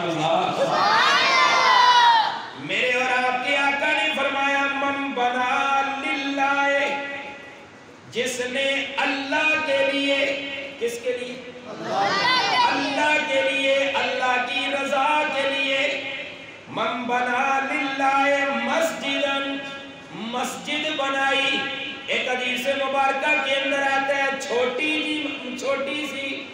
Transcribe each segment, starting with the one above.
اللہ۔ میرے اور آپ کے آقا نے فرمایا من بنا للہ، جس نے اللہ کے لیے، کس کے لیے؟ اللہ کے لیے، اللہ کی رضا کے لیے، من بنا للہ مسجدن، مسجد بنائی۔ ایک حدیث مبارکہ کے اندر آتا ہے چھوٹی سی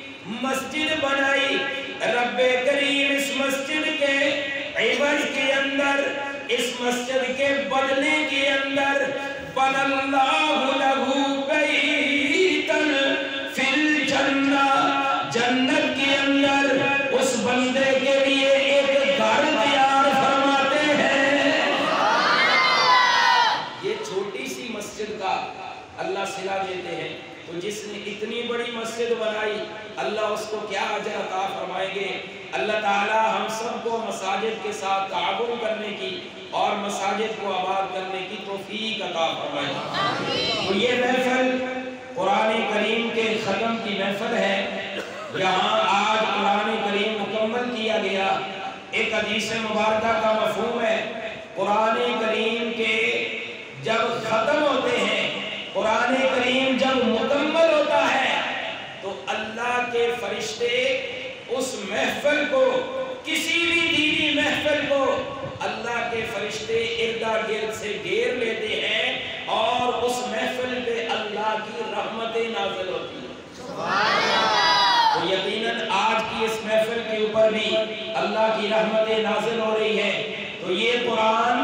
مسجد بنائی، رب کریم اس مسجد کے عوض کے اندر، اس مسجد کے بدلے کے اندر، بن اللہ لہو بیتن فی الجنہ، جنت کے اندر اس بندے کے لیے ایک گھر تیار فرماتے ہیں۔ یہ چھوٹی سی مسجد کا اللہ صلہ دیتے ہیں، تو جس نے اتنی بڑی مسجد بنائی اللہ اس کو کیا اجر عطا فرمائیں گے۔ اللہ تعالی ہم سب کو مساجد کے ساتھ تعاون کرنے کی اور مساجد کو آباد کرنے کی توفیق عطا فرمائے۔ تو یہ محفل قرآن کریم کے ختم کی محفل ہے، یہاں آج قرآن کریم مکمل کیا گیا۔ ایک حدیث مبارکہ کا مفہوم ہے، قرآن کریم کے جب ختم ہوتے ہیں، قرآن کریم جب مکمل ہوتا ہے تو اللہ کے فرشتے اس محفل کو، کسی بھی دینی محفل کو، اللہ کے فرشتے اردا گرد سے گھیر لیتے ہیں اور اس محفل پہ اللہ کی رحمتیں نازل ہوتی ہیں۔ تو یقیناً آج کی اس محفل کے اوپر بھی اللہ کی رحمتیں نازل ہو رہی ہیں۔ تو یہ قرآن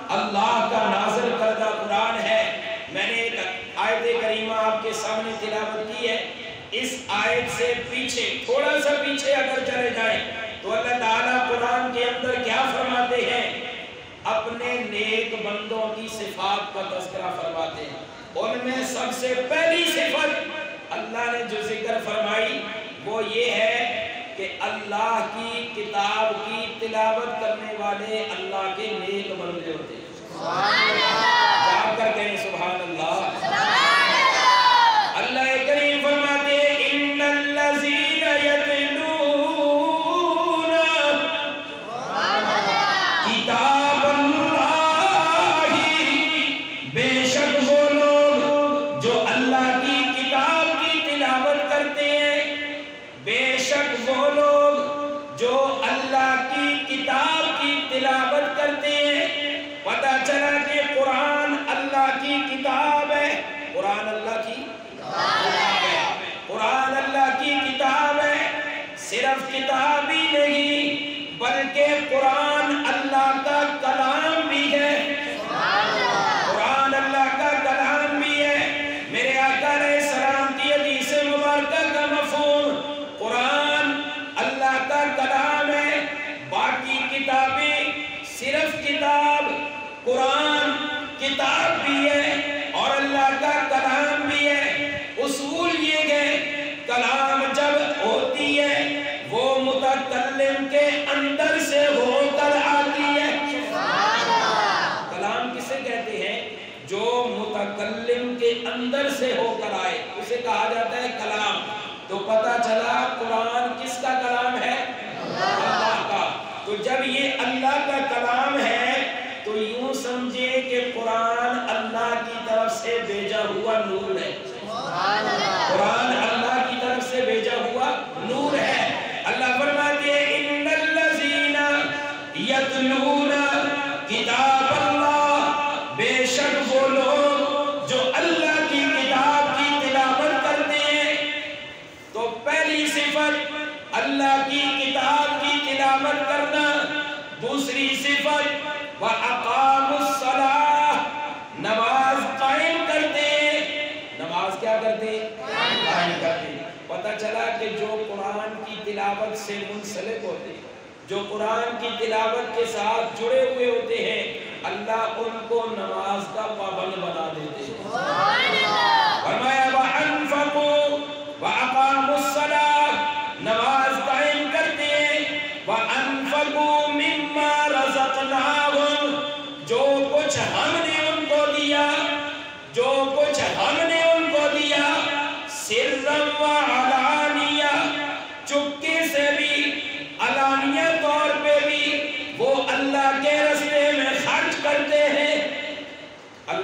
اللہ کا نازل کردہ قرآن ہے۔ میں نے ایک آیت کریمہ آپ کے سامنے تلاوت کی ہے، اس آیت سے پیچھے، تھوڑا سا پیچھے اگر چلے جائیں تو اللہ تعالیٰ قرآن کے اندر کیا فرماتے ہیں؟ اپنے نیک بندوں کی صفات کا تذکرہ فرماتے ہیں۔ ان میں سب سے پہلی صفت اللہ نے جو ذکر فرمائی وہ یہ ہے کہ اللہ کی کتاب کی تلاوت کرنے والے اللہ کے نیک بندے ہوتے ہیں۔ جاب کر کہیں سبحان اللہ۔ اللہ کریم فرماتے ہیں ان الذین یتلون کتاب اللہ، بے شک وہ لوگ جو اللہ کی کتاب کی تلاوت کرتے ہیں، بے شک وہ لوگ جو اللہ کی کتاب کی تلاوت کرتے ہیں۔ پتہ چلا کہ قرآن اللہ کی کتاب ہے، قرآن اللہ کی کتاب ہے، قرآن اللہ کی کتاب ہے۔ صرف کتاب ہی نہیں بلکہ قرآن اللہ کا کلام بھی ہے، قرآن اللہ کا کلام بھی ہے۔ میرے آقا علیہ السلام کی حدیث مبارکہ کا مفہوم قرآن اللہ کا کلام ہے، باقی کتابیں صرف کتاب، قرآن کتاب بھی ہے اور اللہ کا کلام بھی ہے۔ اصول یہ ہے کلام جب ہوتی ہے وہ متکلم کے اندر سے ہو کر آتی ہے۔ کلام کسے کہتے ہیں؟ جو متکلم کے اندر سے ہو کر آئے اسے کہا جاتا ہے کلام۔ تو پتہ چلا قرآن کس کا کلام ہے؟ اللہ کا۔ تو جب یہ اللہ کا کلام ہے تو یوں سمجھے کہ قرآن اللہ کی طرف سے بھیجا ہوا نور ہے، قرآن اللہ کی طرف سے بھیجا ہوا نور ہے۔ اللہ فرماتے ہیں ان الذین یتلون کتاب اللہ، بے شک وہ لوگ جو اللہ کی کتاب کی تلاوت کرتے ہیں۔ تو پہلی صفت اللہ کی کتاب کی تلاوت کرنا، دوسری صفت وَأَقَامُوا الصَّلَاةَ، نماز قائم کرتے۔ نماز کیا کرتے؟ قائم کرتے۔ پتہ چلا کہ جو قرآن کی تلاوت سے منسلک ہوتے، جو قرآن کی تلاوت کے ساتھ جڑے ہوئے ہوتے ہیں، اللہ ان کو نماز کا پابند بنا دیتے ہیں۔ فرمایا وَأَنفَقُوا وَأَقَامُوا الصَّلَاةَ، نماز قائم کرتے وَأَنفَقُوا مِمَّا رَزَقْنَاهُمْ، جو کچھ ہم نے ان کو دیا، جو کچھ ہم نے ان کو دیا، سِرًّا وَعَلَانِيَةً، چپکے سے بھی علانیہ طور پہ